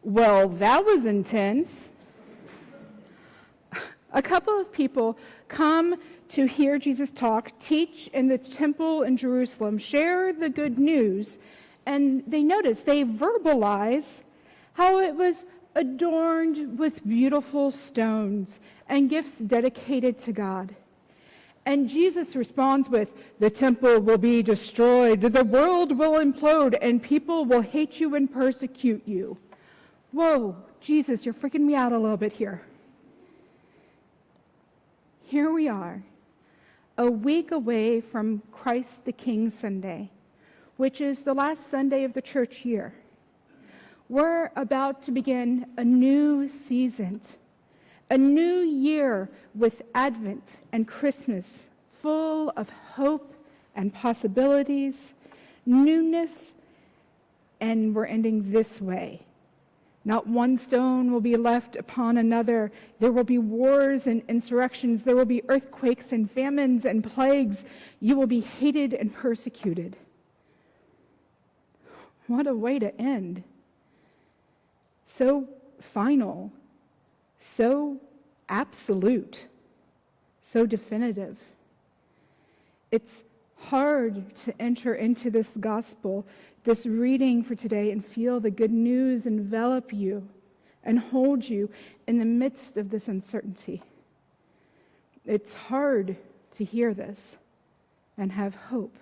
Well, that was intense. A couple of people come to hear Jesus talk, teach in the temple in Jerusalem, share the good news, and they verbalize how it was adorned with beautiful stones and gifts dedicated to God. And Jesus responds with, "The temple will be destroyed, the world will implode, and people will hate you and persecute you." Whoa, Jesus, you're freaking me out a little bit here. Here we are, a week away from Christ the King Sunday, which is the last Sunday of the church year. We're about to begin a new season, a new year with Advent and Christmas, full of hope and possibilities, newness, and we're ending this way. Not one stone will be left upon another. There will be wars and insurrections. There will be earthquakes and famines and plagues. You will be hated and persecuted. What a way to end. So final, so absolute, so definitive. It's hard to enter into this gospel, this reading for today, and feel the good news envelop you and hold you in the midst of this uncertainty. It's hard to hear this and have hope.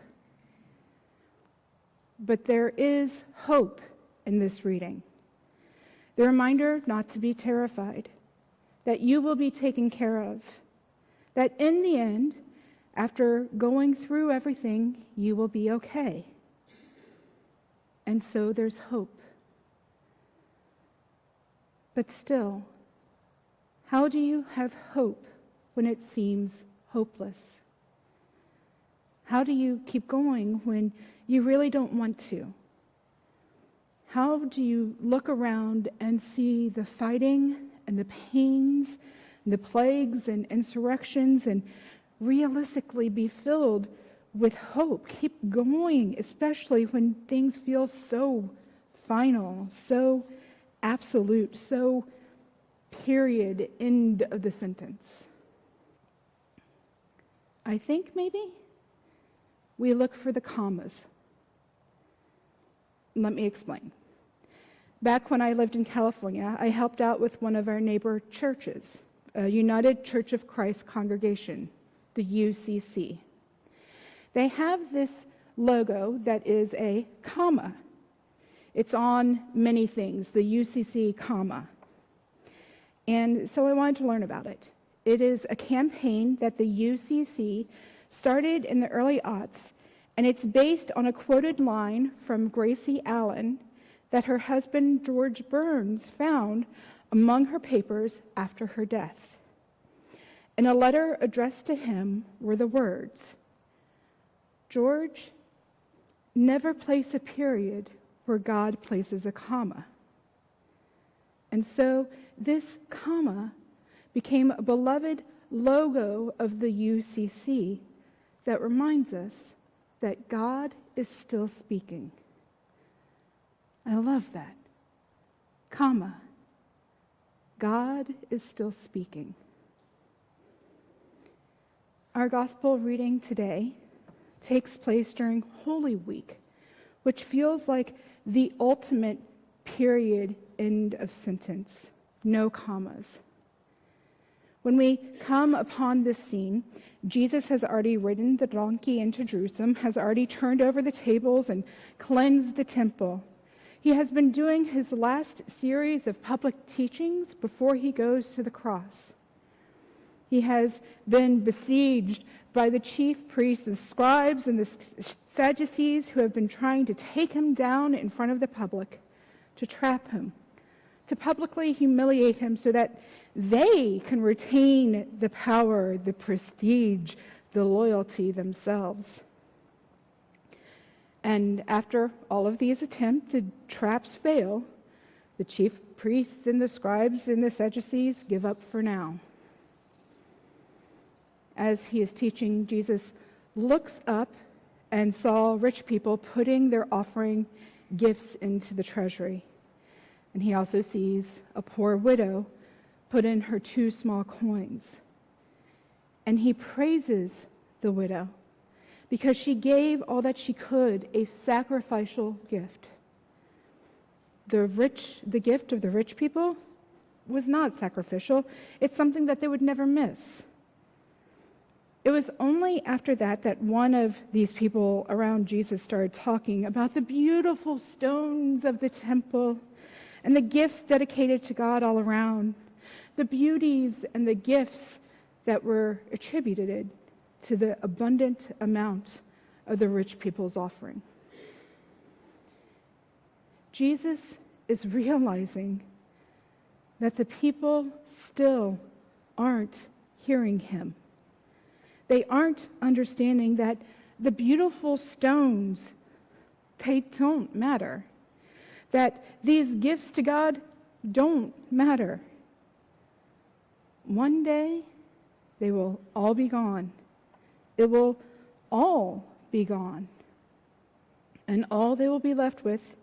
But there is hope in this reading. The reminder not to be terrified, that you will be taken care of, that in the end, after going through everything, you will be okay. And so there's hope. But still, how do you have hope when it seems hopeless? How do you keep going when you really don't want to? How do you look around and see the fighting and the pains and the plagues and insurrections and realistically be filled with hope? Keep going, especially when things feel so final, so absolute, so period, end of the sentence. I think maybe we look for the commas. Let me explain. Back when I lived in California, I helped out with one of our neighbor churches, a United Church of Christ congregation, the UCC. They have this logo that is a comma. It's on many things, the UCC comma. And so I wanted to learn about it. It is a campaign that the UCC started in the early aughts, and it's based on a quoted line from Gracie Allen that her husband George Burns found among her papers after her death. In a letter addressed to him were the words, "George, never place a period where God places a comma." And so this comma became a beloved logo of the UCC that reminds us that God is still speaking. I love that. Comma. God is still speaking. Our gospel reading today takes place during Holy Week, which feels like the ultimate period end of sentence. No commas. When we come upon this scene, Jesus has already ridden the donkey into Jerusalem, has already turned over the tables and cleansed the temple. He has been doing his last series of public teachings before he goes to the cross. He has been besieged by the chief priests, the scribes, and the Sadducees who have been trying to take him down in front of the public, to trap him, to publicly humiliate him so that they can retain the power, the prestige, the loyalty themselves. And after all of these attempted traps fail, the chief priests and the scribes and the Sadducees give up for now. As he is teaching, Jesus looks up and saw rich people putting their offering gifts into the treasury. And he also sees a poor widow put in her 2 small coins. And he praises the widow because she gave all that she could, a sacrificial gift. The gift of the rich people was not sacrificial. It's something that they would never miss. It was only after that one of these people around Jesus started talking about the beautiful stones of the temple and the gifts dedicated to God all around, the beauties and the gifts that were attributed to the abundant amount of the rich people's offering. Jesus is realizing that the people still aren't hearing him. They aren't understanding that the beautiful stones, they don't matter. That these gifts to God don't matter. One day, they will all be gone. It will all be gone. And all they will be left with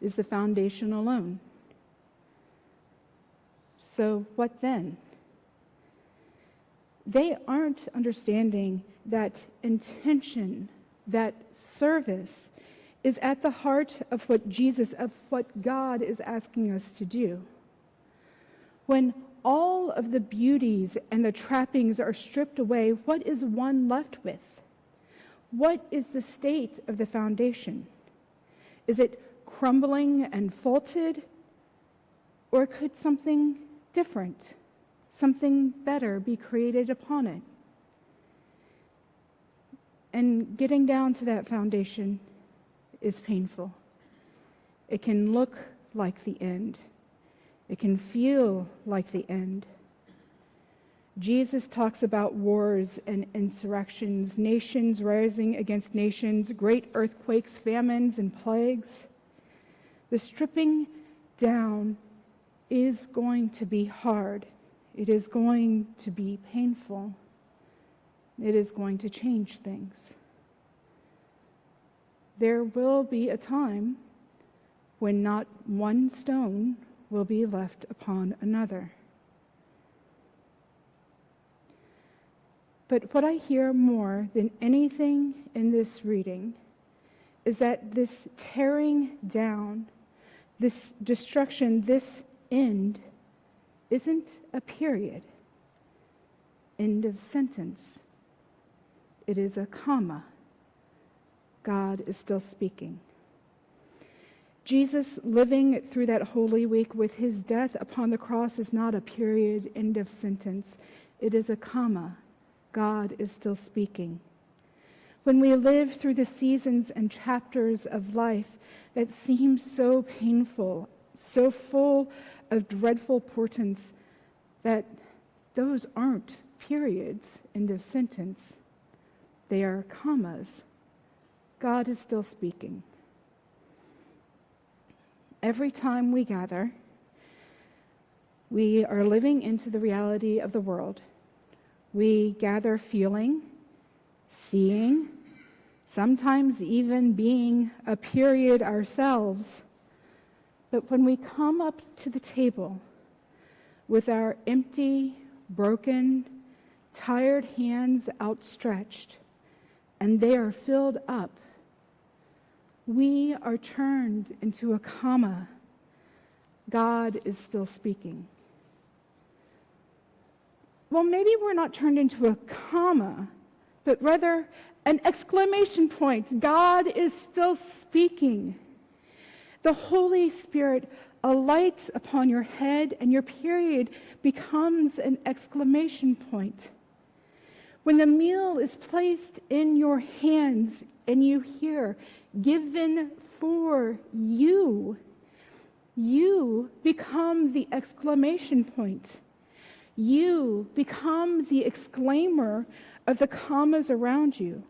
is the foundation alone. So what then? They aren't understanding that intention, that service, is at the heart of what God is asking us to do. When all of the beauties and the trappings are stripped away, what is one left with? What is the state of the foundation? Is it crumbling and faulted? Or could something different, something better be created upon it? And getting down to that foundation is painful. It can look like the end. It can feel like the end. Jesus talks about wars and insurrections, nations rising against nations, great earthquakes, famines, and plagues. The stripping down is going to be hard. It is going to be painful. It is going to change things. There will be a time when not one stone will be left upon another. But what I hear more than anything in this reading is that this tearing down, this destruction, this end, isn't a period. End of sentence. It is a comma. God is still speaking. Jesus living through that Holy Week with his death upon the cross is not a period, end of sentence. It is a comma. God is still speaking. When we live through the seasons and chapters of life that seem so painful, so full of dreadful portents, that those aren't periods, end of sentence. They are commas. God is still speaking. Every time we gather, we are living into the reality of the world. We gather feeling, seeing, sometimes even being a period ourselves. But when we come up to the table with our empty, broken, tired hands outstretched, and they are filled up, we are turned into a comma. God is still speaking. Well, maybe we're not turned into a comma, but rather an exclamation point. God is still speaking. The Holy Spirit alights upon your head, and your period becomes an exclamation point. When the meal is placed in your hands and you hear, given for you, you become the exclamation point. You become the exclaimer of the commas around you,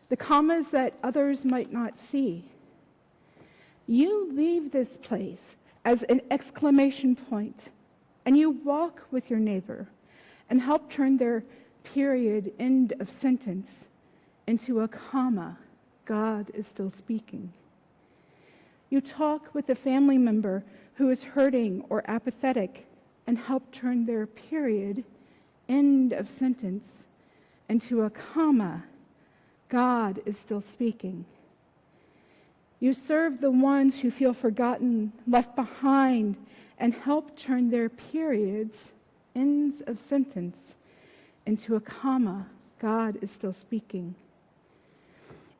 the commas that others might not see. You leave this place as an exclamation point, and you walk with your neighbor and help turn their period, end of sentence, into a comma. God is still speaking. You talk with a family member who is hurting or apathetic and help turn their period, end of sentence, into a comma. God is still speaking. You serve the ones who feel forgotten, left behind, and help turn their periods, ends of sentence, into a comma. God is still speaking.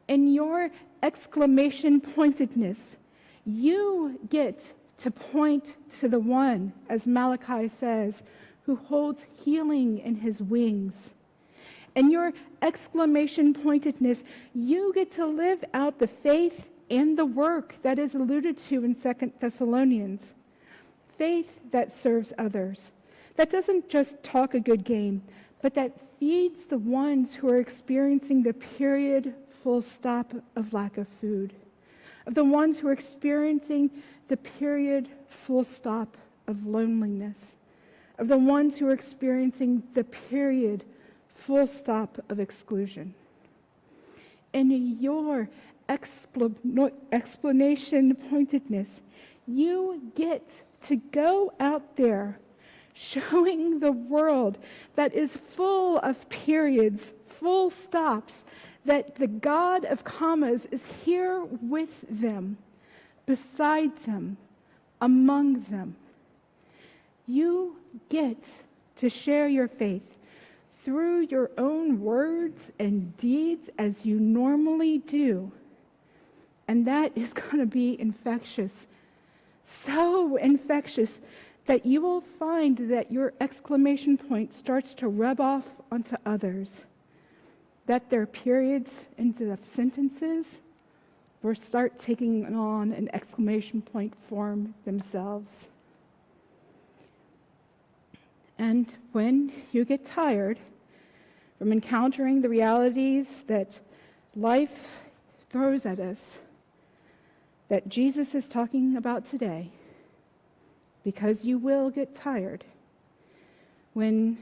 In your exclamation pointedness, you get to point to the one, as Malachi says, who holds healing in his wings. In your exclamation pointedness, you get to live out the faith and the work that is alluded to in 2 Thessalonians. Faith that serves others, that doesn't just talk a good game, but that feeds the ones who are experiencing the period, full stop, of lack of food, of the ones who are experiencing the period, full stop, of loneliness, of the ones who are experiencing the period, full stop, of exclusion. In your explanation pointedness, you get to go out there showing the world that is full of periods, full stops, that the God of commas is here with them, beside them, among them. You get to share your faith through your own words and deeds as you normally do. And that is going to be infectious. So infectious that you will find that your exclamation point starts to rub off onto others, that their periods into sentences will start taking on an exclamation point form themselves. And when you get tired from encountering the realities that life throws at us, that Jesus is talking about today, because you will get tired, when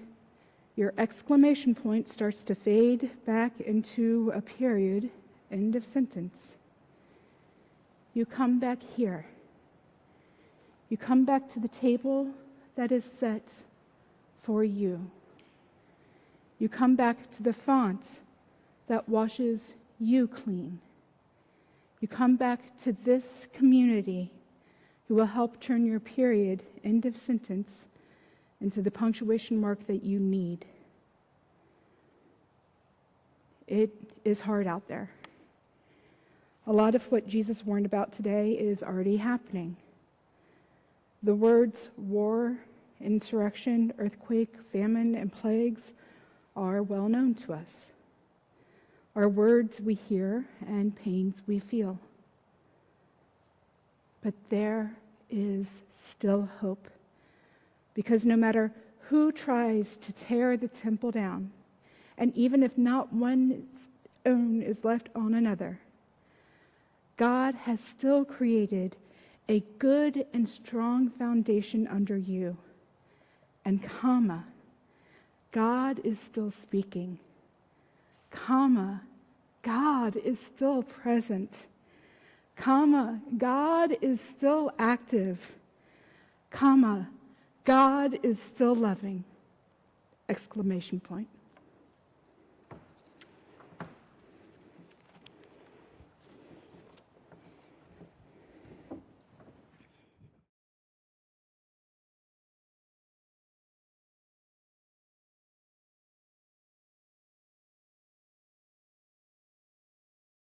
your exclamation point starts to fade back into a period, end of sentence, you come back here. You come back to the table that is set for you. You come back to the font that washes you clean. You come back to this community who will help turn your period, end of sentence, into the punctuation mark that you need. It is hard out there. A lot of what Jesus warned about today is already happening. The words war, insurrection, earthquake, famine, and plagues are well known to us. Are words we hear and pains we feel. But there is still hope, because no matter who tries to tear the temple down, and even if not one stone is left on another, God has still created a good and strong foundation under you. And comma, God is still speaking. Comma, God is still present. Comma, God is still active. Comma, God is still loving. Exclamation point.